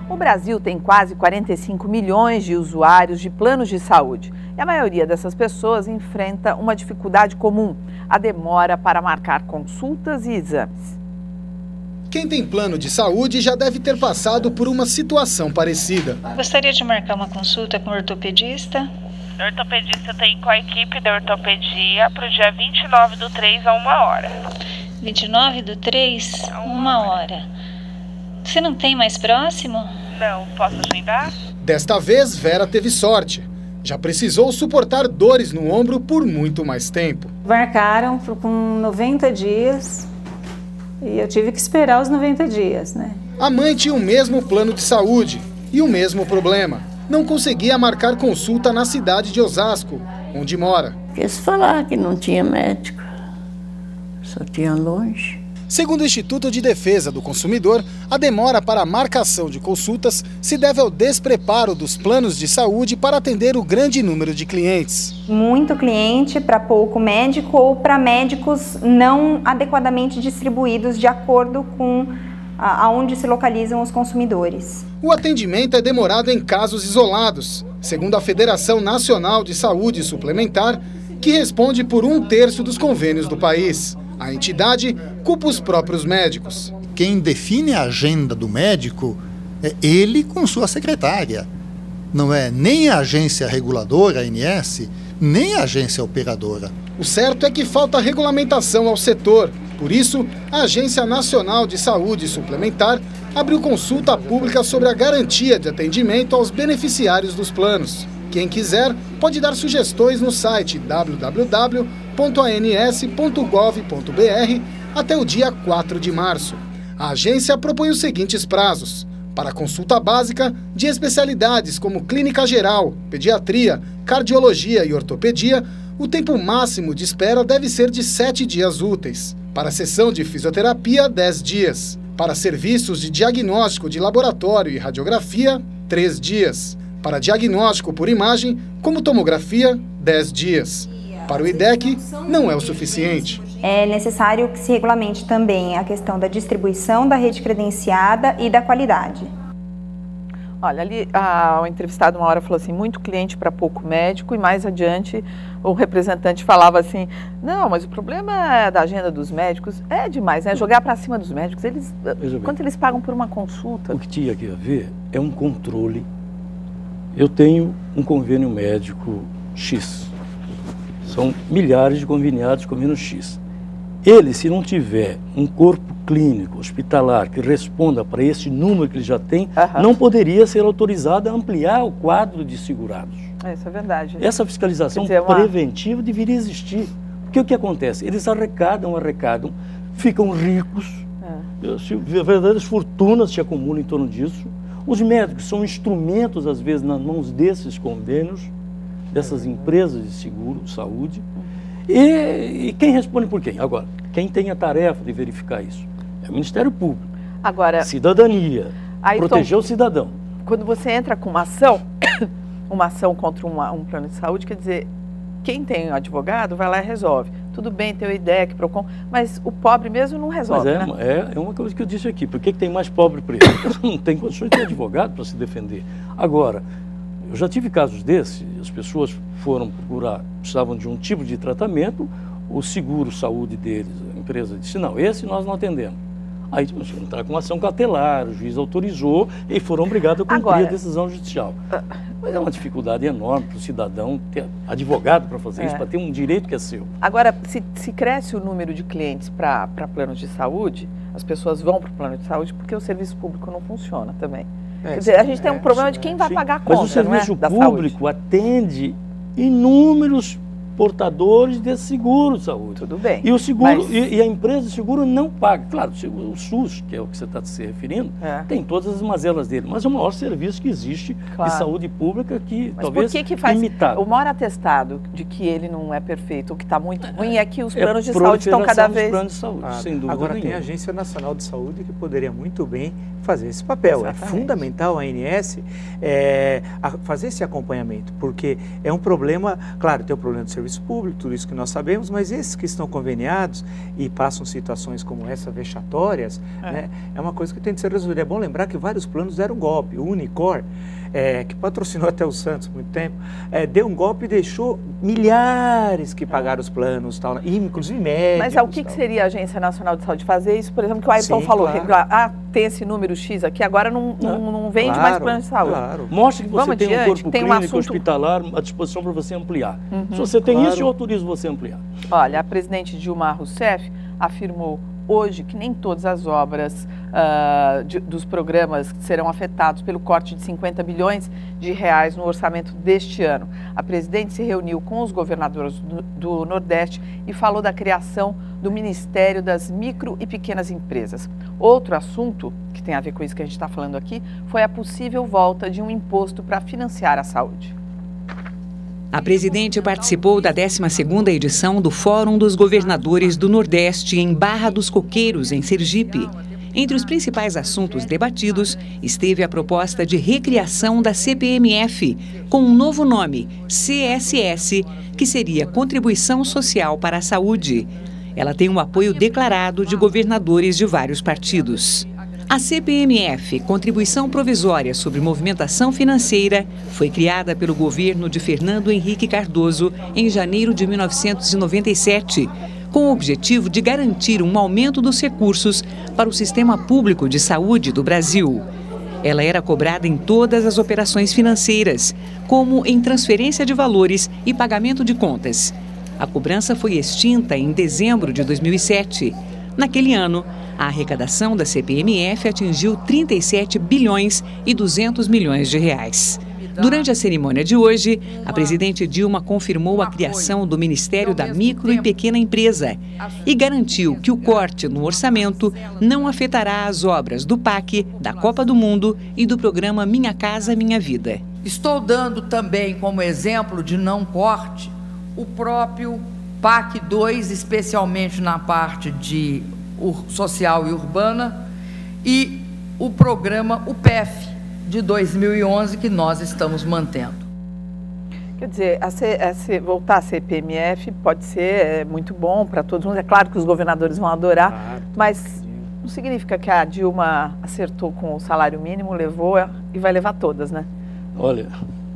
O Brasil tem quase 45 milhões de usuários de planos de saúde e a maioria dessas pessoas enfrenta uma dificuldade comum, a demora para marcar consultas e exames. Quem tem plano de saúde já deve ter passado por uma situação parecida. Gostaria de marcar uma consulta com o ortopedista. O ortopedista tem com a equipe da ortopedia para o dia 29/3 a 1h. 29/3, 1h. Você não tem mais próximo? Não, posso agendar? Desta vez, Vera teve sorte. Já precisou suportar dores no ombro por muito mais tempo. Marcaram com 90 dias e eu tive que esperar os 90 dias, né? A mãe tinha o mesmo plano de saúde e o mesmo problema. Não conseguia marcar consulta na cidade de Osasco, onde mora. Quis falar que não tinha médico, só tinha longe. Segundo o Instituto de Defesa do Consumidor, a demora para a marcação de consultas se deve ao despreparo dos planos de saúde para atender o grande número de clientes. Muito cliente para pouco médico ou para médicos não adequadamente distribuídos de acordo com aonde se localizam os consumidores. O atendimento é demorado em casos isolados, segundo a Federação Nacional de Saúde Suplementar, que responde por 1/3 dos convênios do país. A entidade culpa os próprios médicos. Quem define a agenda do médico é ele com sua secretária. Não é nem a agência reguladora, a ANS, nem a agência operadora. O certo é que falta regulamentação ao setor. Por isso, a Agência Nacional de Saúde Suplementar abriu consulta pública sobre a garantia de atendimento aos beneficiários dos planos. Quem quiser pode dar sugestões no site www.ans.gov.br até o dia 4 de março. A agência propõe os seguintes prazos: para consulta básica de especialidades como clínica geral, pediatria, cardiologia e ortopedia, o tempo máximo de espera deve ser de 7 dias úteis. Para a sessão de fisioterapia, 10 dias. Para serviços de diagnóstico de laboratório e radiografia, 3 dias. Para diagnóstico por imagem, como tomografia, 10 dias. Para o IDEC, não é o suficiente. É necessário que se regulamente também a questão da distribuição da rede credenciada e da qualidade. Olha, ali o entrevistado uma hora falou assim, muito cliente para pouco médico, e mais adiante o representante falava assim, não, mas o problema é da agenda dos médicos, é demais, né? Jogar para cima dos médicos, quanto eles pagam por uma consulta? O que tinha que haver é um controle. Eu tenho um convênio médico X, são milhares de conveniados com menos X. Ele, se não tiver um corpo clínico, hospitalar, que responda para esse número que ele já tem, não poderia ser autorizado a ampliar o quadro de segurados. Isso é verdade. Essa fiscalização preventiva deveria existir. Porque o que acontece? Eles arrecadam, ficam ricos, verdadeiras fortunas se acumulam em torno disso. Os médicos são instrumentos, às vezes, nas mãos desses convênios, dessas empresas de seguro, saúde. E quem responde por quem? Agora, quem tem a tarefa de verificar isso? É o Ministério Público. Agora, cidadania, proteger o cidadão. Quando você entra com uma ação contra um plano de saúde, quer dizer, quem tem um advogado vai lá e resolve. Tudo bem, tem o IDEC, PROCON, mas o pobre mesmo não resolve, mas é uma coisa que eu disse aqui. Por que tem mais pobre preso? Não tem condições de ter advogado para se defender. Agora, eu já tive casos desses, as pessoas foram procurar, precisavam de um tipo de tratamento, o seguro saúde deles, a empresa disse, não, esse nós não atendemos. Aí entraram com uma ação cautelar, o juiz autorizou e foram obrigados a cumprir a decisão judicial. Mas é uma dificuldade enorme para o cidadão ter advogado para fazer isso, para ter um direito que é seu. Agora, se cresce o número de clientes para planos de saúde, as pessoas vão para o plano de saúde porque o serviço público não funciona também. Quer dizer, a gente tem um problema de quem vai pagar a conta, mas o serviço público atende inúmeros portadores desse seguro de saúde. Tudo bem. E o seguro, e a empresa de seguro não paga. Claro, o SUS, que é o que você está se referindo, tem todas as mazelas dele, mas é o maior serviço que existe de saúde pública que mas talvez por que faz limitado. O maior atestado de que ele não é perfeito, ou que está muito ruim, é que os planos de saúde estão cada vez... planos de saúde, sem dúvida Agora nenhuma. tem a Agência Nacional de Saúde que poderia muito bem fazer esse papel. Exatamente. É fundamental a ANS fazer esse acompanhamento, porque é um problema, claro, tem o problema do serviço serviço público, tudo isso que nós sabemos, mas esses que estão conveniados e passam situações como essa, vexatórias, né, é uma coisa que tem que ser resolvida. É bom lembrar que vários planos deram golpe. O Unicor, que patrocinou até o Santos há muito tempo, deu um golpe e deixou milhares que pagaram os planos, tal, e inclusive médicos. Mas o que seria a Agência Nacional de Saúde fazer isso? Por exemplo, que o Ayrton falou, claro. Regular, tem esse número X aqui, agora não vende mais plano de saúde. Claro. Mostre que você Vamos tem um adiante, corpo tem clínico assunto... hospitalar à disposição para você ampliar. Se você tem isso, eu autorizo você a ampliar. Olha, a presidente Dilma Rousseff afirmou hoje que nem todas as obras dos programas serão afetados pelo corte de 50 bilhões de reais no orçamento deste ano. A presidente se reuniu com os governadores do Nordeste e falou da criação do Ministério das Micro e Pequenas Empresas. Outro assunto, que tem a ver com isso que a gente está falando aqui, foi a possível volta de um imposto para financiar a saúde. A presidente participou da 12ª edição do Fórum dos Governadores do Nordeste em Barra dos Coqueiros, em Sergipe. Entre os principais assuntos debatidos esteve a proposta de recriação da CPMF, com um novo nome, CSS, que seria Contribuição Social para a Saúde. Ela tem um apoio declarado de governadores de vários partidos. A CPMF, Contribuição Provisória sobre Movimentação Financeira, foi criada pelo governo de Fernando Henrique Cardoso em janeiro de 1997, com o objetivo de garantir um aumento dos recursos para o sistema público de saúde do Brasil. Ela era cobrada em todas as operações financeiras, como em transferência de valores e pagamento de contas. A cobrança foi extinta em dezembro de 2007. Naquele ano, a arrecadação da CPMF atingiu 37 bilhões e 200 milhões de reais. Durante a cerimônia de hoje, a presidente Dilma confirmou a criação do Ministério da Micro e Pequena Empresa e garantiu que o corte no orçamento não afetará as obras do PAC, da Copa do Mundo e do programa Minha Casa Minha Vida. Estou dando também como exemplo de não corte o próprio PAC 2, especialmente na parte de social e urbana, e o programa UPEF de 2011 que nós estamos mantendo. Quer dizer, voltar a CPMF pode ser muito bom para todos. É claro que os governadores vão adorar, mas não significa que a Dilma acertou com o salário mínimo, levou e vai levar todas, né? Olha,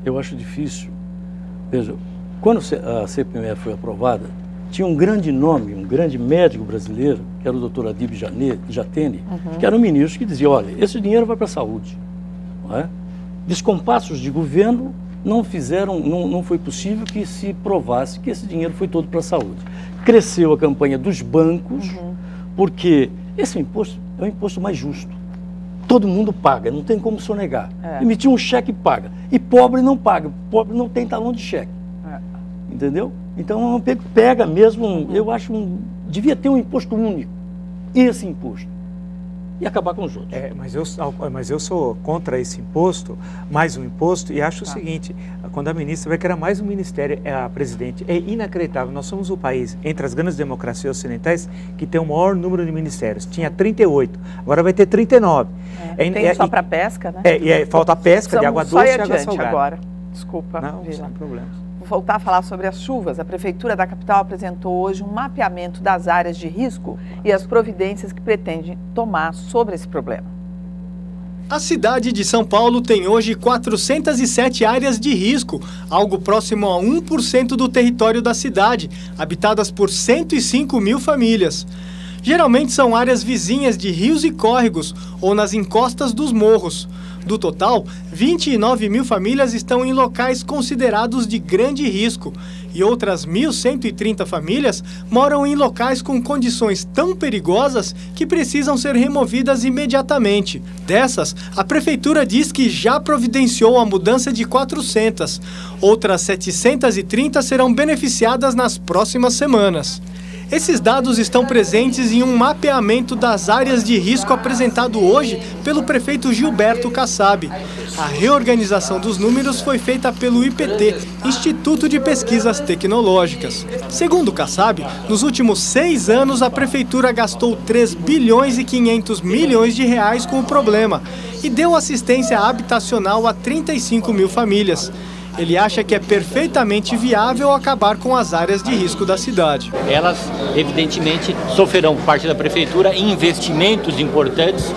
eu acho difícil. Veja, quando a CPMF foi aprovada, tinha um grande nome, um grande médico brasileiro, que era o Dr. Adib Jatene, que era um ministro que dizia, olha, esse dinheiro vai para a saúde. Não é? Descompassos de governo não foi possível que se provasse que esse dinheiro foi todo para a saúde. Cresceu a campanha dos bancos, porque esse imposto é o imposto mais justo. Todo mundo paga, não tem como sonegar. Emitir um cheque paga. E pobre não paga, pobre não tem talão de cheque. Entendeu? Então, pega mesmo, eu acho, devia ter um imposto único, esse imposto, e acabar com os outros. Mas eu sou contra esse imposto, mais um imposto, e acho o seguinte, quando a ministra vai criar mais um ministério, a presidente, é inacreditável, nós somos o país, entre as grandes democracias ocidentais, que tem o maior número de ministérios, tinha 38, agora vai ter 39. Tem só para pesca, né? Falta a pesca de água doce e água salgada. Agora, desculpa. Não, sem problemas. Vou voltar a falar sobre as chuvas. A Prefeitura da capital apresentou hoje um mapeamento das áreas de risco e as providências que pretende tomar sobre esse problema. A cidade de São Paulo tem hoje 407 áreas de risco, algo próximo a 1% do território da cidade, habitadas por 105 mil famílias. Geralmente são áreas vizinhas de rios e córregos ou nas encostas dos morros. Do total, 29 mil famílias estão em locais considerados de grande risco e outras 1.130 famílias moram em locais com condições tão perigosas que precisam ser removidas imediatamente. Dessas, a Prefeitura diz que já providenciou a mudança de 400. Outras 730 serão beneficiadas nas próximas semanas. Esses dados estão presentes em um mapeamento das áreas de risco apresentado hoje pelo prefeito Gilberto Kassab. A reorganização dos números foi feita pelo IPT, Instituto de Pesquisas Tecnológicas. Segundo Kassab, nos últimos 6 anos a prefeitura gastou 3 bilhões e 500 milhões de reais com o problema e deu assistência habitacional a 35 mil famílias. ele acha que é perfeitamente viável acabar com as áreas de risco da cidade. Elas, evidentemente, sofrerão por parte da Prefeitura investimentos importantes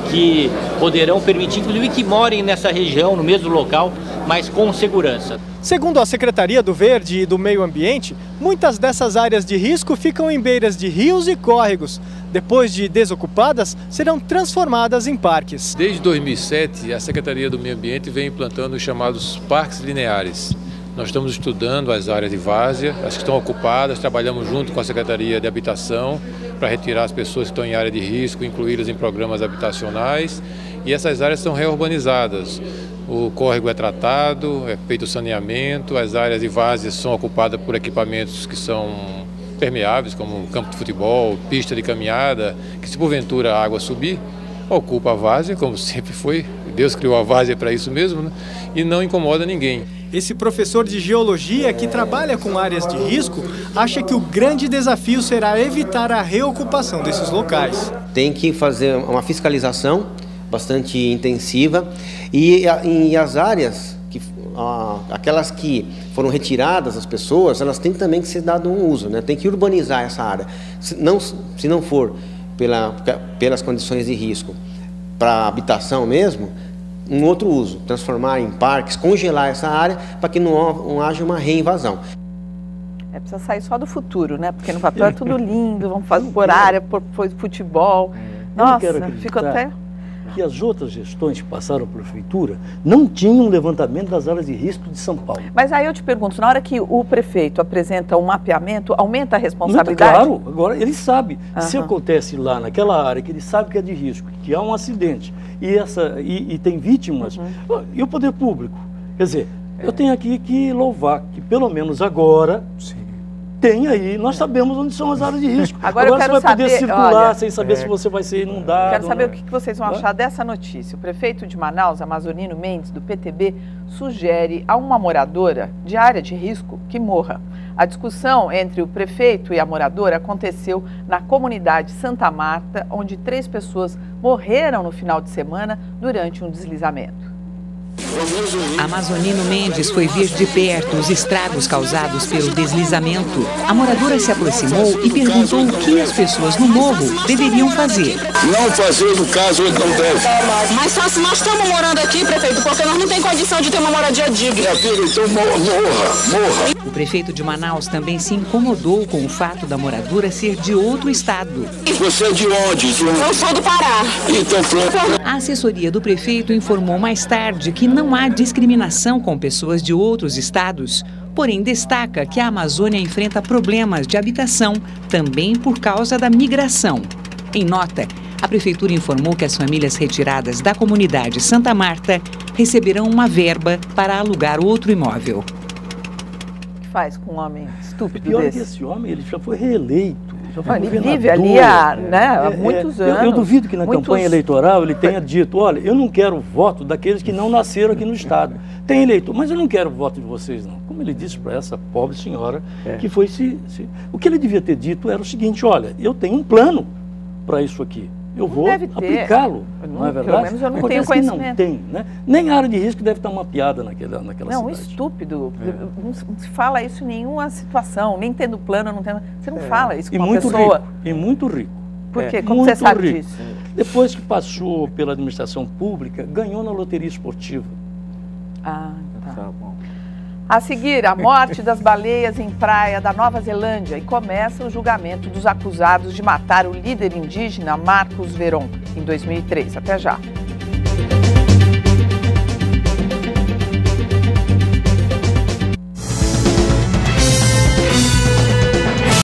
que poderão permitir, inclusive, que morem nessa região, no mesmo local, mas com segurança. Segundo a Secretaria do Verde e do Meio Ambiente, muitas dessas áreas de risco ficam em beiras de rios e córregos. Depois de desocupadas, serão transformadas em parques. Desde 2007, a Secretaria do Meio Ambiente vem implantando os chamados parques lineares. Nós estamos estudando as áreas de várzea, as que estão ocupadas, trabalhamos junto com a Secretaria de Habitação para retirar as pessoas que estão em área de risco, incluí-las em programas habitacionais, e essas áreas são reurbanizadas. O córrego é tratado, é feito o saneamento, as áreas de várzea são ocupadas por equipamentos que são permeáveis, como campo de futebol, pista de caminhada, que se porventura a água subir, ocupa a várzea, como sempre foi. Deus criou a várzea para isso mesmo, né? E não incomoda ninguém. Esse professor de geologia que trabalha com áreas de risco acha que o grande desafio será evitar a reocupação desses locais. Tem que fazer uma fiscalização bastante intensiva e as áreas, aquelas que foram retiradas, as pessoas, elas têm também que ser dado um uso, né? Tem que urbanizar essa área. Se não for pelas condições de risco para habitação mesmo, um outro uso, transformar em parques, congelar essa área para que não haja uma reinvasão. Precisa sair só do futuro, né? Porque no papel é tudo lindo, vamos fazer por área, por futebol. Nossa, fica até... que as outras gestões que passaram pela prefeitura não tinham levantamento das áreas de risco de São Paulo. Mas aí eu te pergunto, na hora que o prefeito apresenta um mapeamento, aumenta a responsabilidade? Claro, agora ele sabe. Se acontece lá naquela área que ele sabe que é de risco, que há um acidente e tem vítimas, e o poder público? Quer dizer, eu tenho aqui que louvar que pelo menos agora... Tem aí, nós sabemos onde são as áreas de risco. Agora eu quero você vai saber, poder circular sem saber se você vai ser inundado. Quero saber o que vocês vão achar dessa notícia. O prefeito de Manaus, Amazonino Mendes, do PTB, sugere a uma moradora de área de risco que morra. A discussão entre o prefeito e a moradora aconteceu na comunidade Santa Marta, onde 3 pessoas morreram no final de semana durante um deslizamento. Amazonino Mendes foi ver de perto os estragos causados pelo deslizamento. A moradora se aproximou e perguntou o que as pessoas no morro deveriam fazer. Não fazer no caso onde não deve. Mas só se nós estamos morando aqui, prefeito, porque nós não temos condição de ter uma moradia digna. Minha filha, então morra. O prefeito de Manaus também se incomodou com o fato da moradora ser de outro estado. Você é de onde? Eu sou do Pará. Então pronto. A assessoria do prefeito informou mais tarde que não há discriminação com pessoas de outros estados, porém destaca que a Amazônia enfrenta problemas de habitação também por causa da migração. Em nota, a prefeitura informou que as famílias retiradas da comunidade Santa Marta receberão uma verba para alugar outro imóvel. O que faz com um homem estúpido pior desse? Que esse homem, ele já foi reeleito. Ele vive ali há muitos anos. Eu duvido que na campanha eleitoral ele tenha dito, olha, eu não quero voto daqueles que não nasceram aqui no estado. Tem eleitor, mas eu não quero voto de vocês, não. Como ele disse para essa pobre senhora, que foi o que ele devia ter dito era o seguinte, olha, eu tenho um plano para isso aqui. Eu vou aplicá-lo, não é verdade? Pelo menos eu não tenho conhecimento. Não tem, né? Nem a área de risco deve estar mapeada naquela cidade. Não, estúpido. Não se fala isso em nenhuma situação, nem tendo plano, não tendo... Você não fala isso com uma pessoa... E muito rico. Por quê? Como você sabe disso? Depois que passou pela administração pública, ganhou na loteria esportiva. Ah, tá bom. A seguir, a morte das baleias em praia da Nova Zelândia e começa o julgamento dos acusados de matar o líder indígena Marcos Veron em 2003. Até já.